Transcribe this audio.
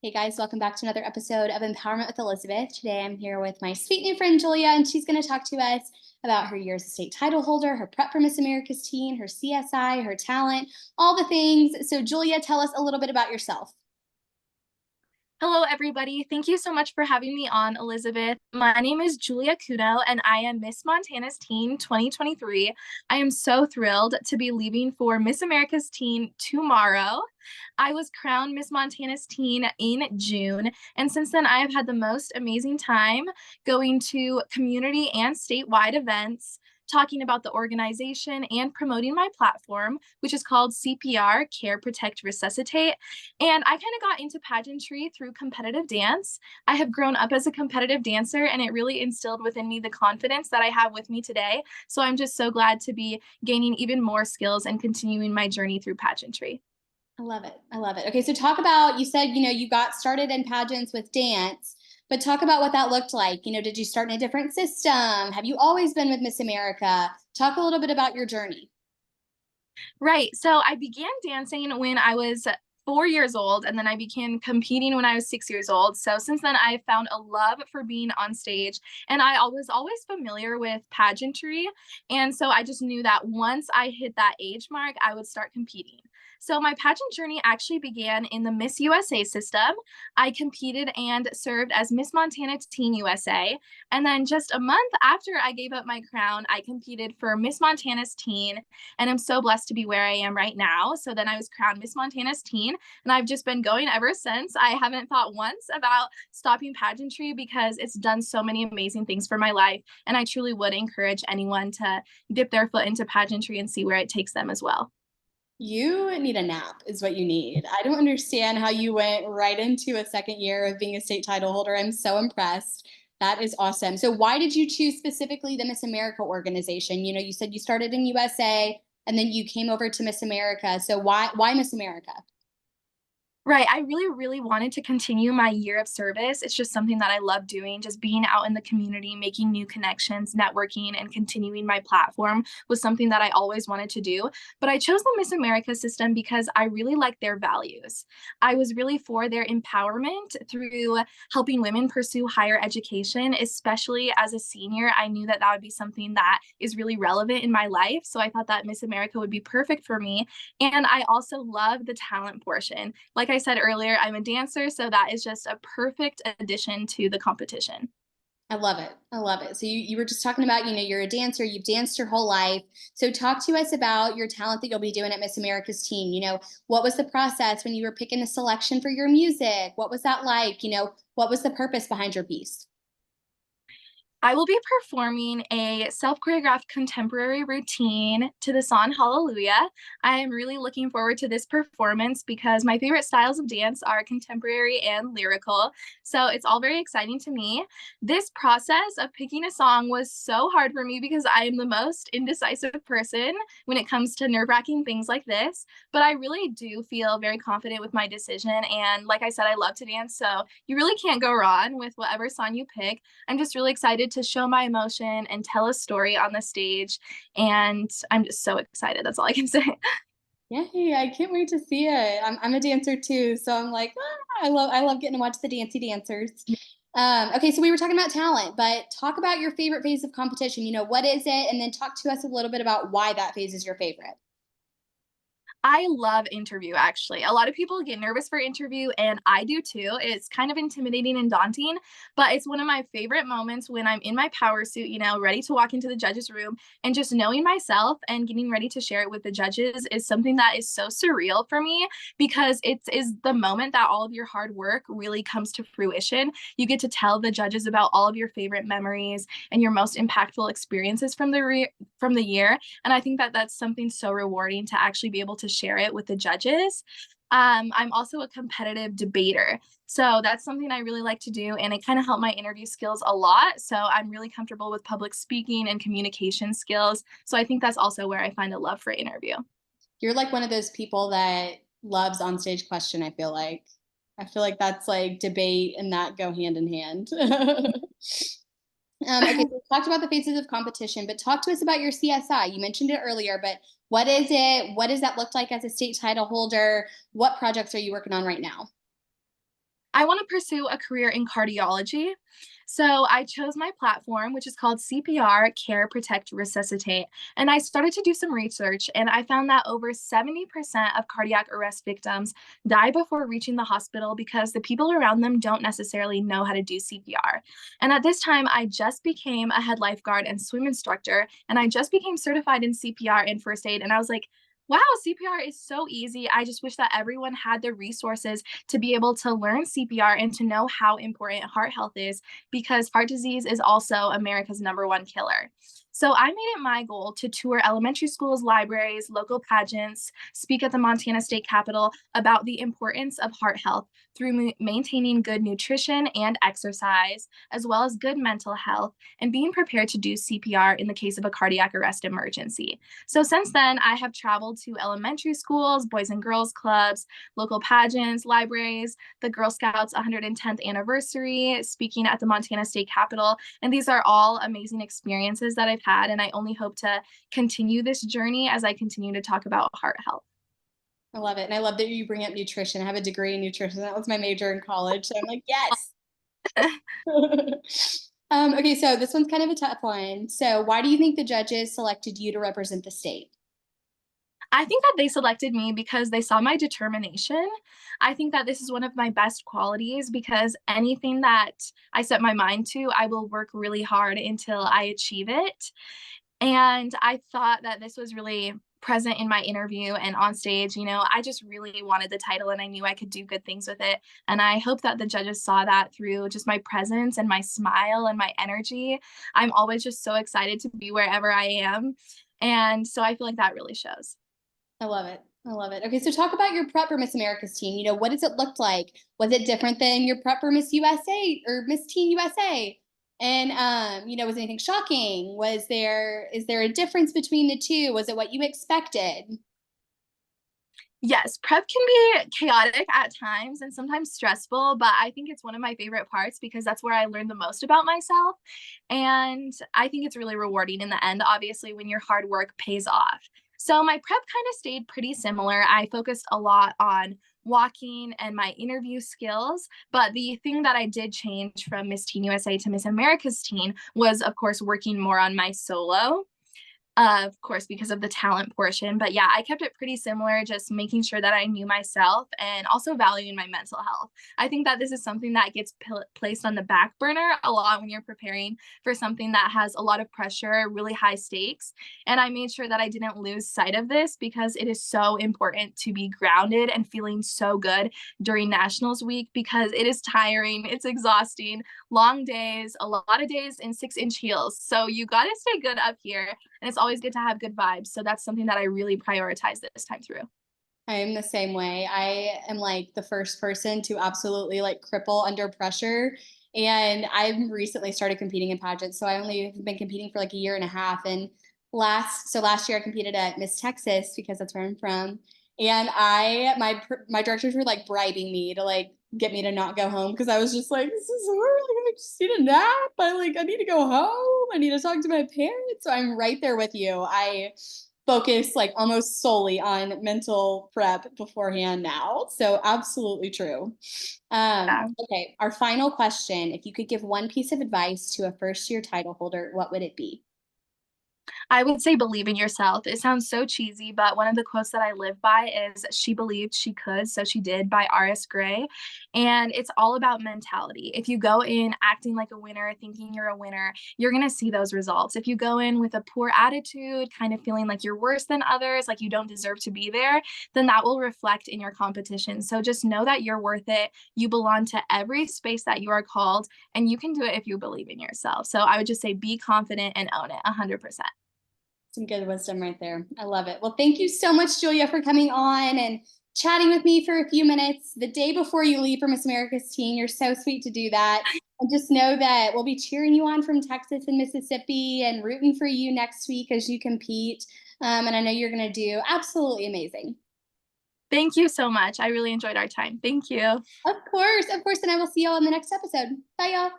Hey guys, welcome back to another episode of Empowerment with Elizabeth. Today I'm here with my sweet new friend Julia, and she's going to talk to us about her year as a state title holder, her prep for Miss America's teen, her CSI, her talent, all the things. So, Julia, tell us a little bit about yourself. Hello, everybody. Thank you so much for having me on, Elizabeth. My name is Julia Kunau, and I am Miss Montana's Teen 2023. I am so thrilled to be leaving for Miss America's Teen tomorrow. I was crowned Miss Montana's Teen in June, and since then, I have had the most amazing time going to community and statewide events, talking about the organization and promoting my platform, which is called CPR, Care, Protect, Resuscitate. And I kind of got into pageantry through competitive dance. I have grown up as a competitive dancer, and it really instilled within me the confidence that I have with me today. So I'm just so glad to be gaining even more skills and continuing my journey through pageantry. I love it. I love it. Okay, so talk about, you said, you got started in pageants with dance, but talk about what that looked like. Did you start in a different system? Have you always been with Miss America? Talk a little bit about your journey. Right. So I began dancing when I was 4 years old, and then I began competing when I was 6 years old. So since then, I found a love for being on stage, and I was always familiar with pageantry. And so I just knew that once I hit that age mark, I would start competing. So my pageant journey actually began in the Miss USA system. I competed and served as Miss Montana Teen USA. And then just a month after I gave up my crown, I competed for Miss Montana's Teen, and I'm so blessed to be where I am right now. So then I was crowned Miss Montana's Teen, and I've just been going ever since. I haven't thought once about stopping pageantry because it's done so many amazing things for my life, and I truly would encourage anyone to dip their foot into pageantry and see where it takes them as well. You need a nap, is what you need. I don't understand how you went right into a second year of being a state title holder. I'm so impressed. That is awesome. So, why did you choose specifically the Miss America organization? You said you started in USA and then you came over to Miss America. So, why Miss America? Right. I really, really wanted to continue my year of service. It's just something that I love doing, just being out in the community, making new connections, networking, and continuing my platform was something that I always wanted to do. But I chose the Miss America system because I really like their values. I was really for their empowerment through helping women pursue higher education, especially as a senior. I knew that that would be something that is really relevant in my life. So I thought that Miss America would be perfect for me. And I also love the talent portion. Like I said earlier, I'm a dancer, so that is just a perfect addition to the competition. I love it. I love it. So you were just talking about, you're a dancer, you've danced your whole life. So talk to us about your talent that you'll be doing at Miss America's Teen. What was the process when you were picking a selection for your music? What was that like? What was the purpose behind your piece? I will be performing a self choreographed contemporary routine to the song Hallelujah. I am really looking forward to this performance because my favorite styles of dance are contemporary and lyrical. So it's all very exciting to me. This process of picking a song was so hard for me because I am the most indecisive person when it comes to nerve wracking things like this. But I really do feel very confident with my decision. And like I said, I love to dance. So you really can't go wrong with whatever song you pick. I'm just really excited to show my emotion and tell a story on the stage. And I'm just so excited. That's all I can say. Yay, I can't wait to see it. I'm a dancer too, so I'm like, I love getting to watch the dancey dancers. Okay, so we were talking about talent, but talk about your favorite phase of competition. What is it? And then talk to us a little bit about why that phase is your favorite. I love interview, actually. A lot of people get nervous for interview, and I do too. It's kind of intimidating and daunting, but it's one of my favorite moments when I'm in my power suit, ready to walk into the judges' room, and just knowing myself and getting ready to share it with the judges is something that is so surreal for me because it is the moment that all of your hard work really comes to fruition. You get to tell the judges about all of your favorite memories and your most impactful experiences from the year, and I think that that's something so rewarding to actually be able to share it with the judges. I'm also a competitive debater. So that's something I really like to do, and it kind of helped my interview skills a lot. So I'm really comfortable with public speaking and communication skills. So I think that's also where I find a love for interview. You're like one of those people that loves on stage question, I feel like. I feel like that's like debate and that go hand in hand. Okay, so we talked about the phases of competition, but talk to us about your CSI. You mentioned it earlier, but what is it? What does that look like as a state title holder? What projects are you working on right now? I want to pursue a career in cardiology. So I chose my platform, which is called CPR, Care, Protect, Resuscitate. And I started to do some research, and I found that over 70% of cardiac arrest victims die before reaching the hospital because the people around them don't necessarily know how to do CPR. And at this time, I just became a head lifeguard and swim instructor, and I just became certified in CPR and first aid. And I was like, wow, CPR is so easy. I just wish that everyone had the resources to be able to learn CPR and to know how important heart health is, because heart disease is also America's #1 killer. So I made it my goal to tour elementary schools, libraries, local pageants, speak at the Montana State Capitol about the importance of heart health through maintaining good nutrition and exercise, as well as good mental health, and being prepared to do CPR in the case of a cardiac arrest emergency. So since then, I have traveled to elementary schools, boys and girls clubs, local pageants, libraries, the Girl Scouts 110th anniversary, speaking at the Montana State Capitol. And these are all amazing experiences that I've had. And I only hope to continue this journey as I continue to talk about heart health. I love it. And I love that you bring up nutrition. I have a degree in nutrition. That was my major in college. So I'm like, yes. Okay, so this one's kind of a tough one. So why do you think the judges selected you to represent the state? I think that they selected me because they saw my determination. I think that this is one of my best qualities because anything that I set my mind to, I will work really hard until I achieve it. And I thought that this was really present in my interview and on stage. I just really wanted the title and I knew I could do good things with it. And I hope that the judges saw that through just my presence and my smile and my energy. I'm always just so excited to be wherever I am. And so I feel like that really shows. I love it. I love it. Okay, so talk about your prep for Miss America's team. What does it look like? Was it different than your prep for Miss USA or Miss Teen USA? And was anything shocking? Is there a difference between the two? Was it what you expected? Yes, prep can be chaotic at times and sometimes stressful, but I think it's one of my favorite parts because that's where I learn the most about myself. And I think it's really rewarding in the end, obviously, when your hard work pays off. So my prep kind of stayed pretty similar. I focused a lot on walking and my interview skills, but the thing that I did change from Miss Teen USA to Miss America's Teen was, of course, working more on my solo, of course, because of the talent portion. But yeah, I kept it pretty similar, just making sure that I knew myself and also valuing my mental health. I think that this is something that gets placed on the back burner a lot when you're preparing for something that has a lot of pressure, really high stakes. And I made sure that I didn't lose sight of this because it is so important to be grounded and feeling so good during Nationals week because it is tiring, it's exhausting, long days, a lot of days in 6-inch heels. So you got to stay good up here. And it's always good to have good vibes. So that's something that I really prioritize this time through. I am the same way. I am like the first person to absolutely like cripple under pressure. And I've recently started competing in pageants. So I only have been competing for like a year and a half. And last year I competed at Miss Texas because that's where I'm from. And my directors were like bribing me to like get me to not go home because I was just like, this is hard. Like, I just need a nap. I need to go home. I need to talk to my parents. So I'm right there with you. I focus like almost solely on mental prep beforehand now. So absolutely true. Yeah. Okay, our final question. If you could give one piece of advice to a first year title holder, what would it be? I would say believe in yourself. It sounds so cheesy, but one of the quotes that I live by is she believed she could, so she did by R.S. Gray. And it's all about mentality. If you go in acting like a winner, thinking you're a winner, you're going to see those results. If you go in with a poor attitude, kind of feeling like you're worse than others, like you don't deserve to be there, then that will reflect in your competition. So just know that you're worth it. You belong to every space that you are called, and you can do it if you believe in yourself. So I would just say be confident and own it 100%. Some good wisdom right there. I love it. Well, thank you so much, Julia, for coming on and chatting with me for a few minutes the day before you leave for Miss America's Teen. You're so sweet to do that. And just know that we'll be cheering you on from Texas and Mississippi and rooting for you next week as you compete. And I know you're going to do absolutely amazing. Thank you so much. I really enjoyed our time. Thank you. Of course. Of course. And I will see y'all in the next episode. Bye, y'all.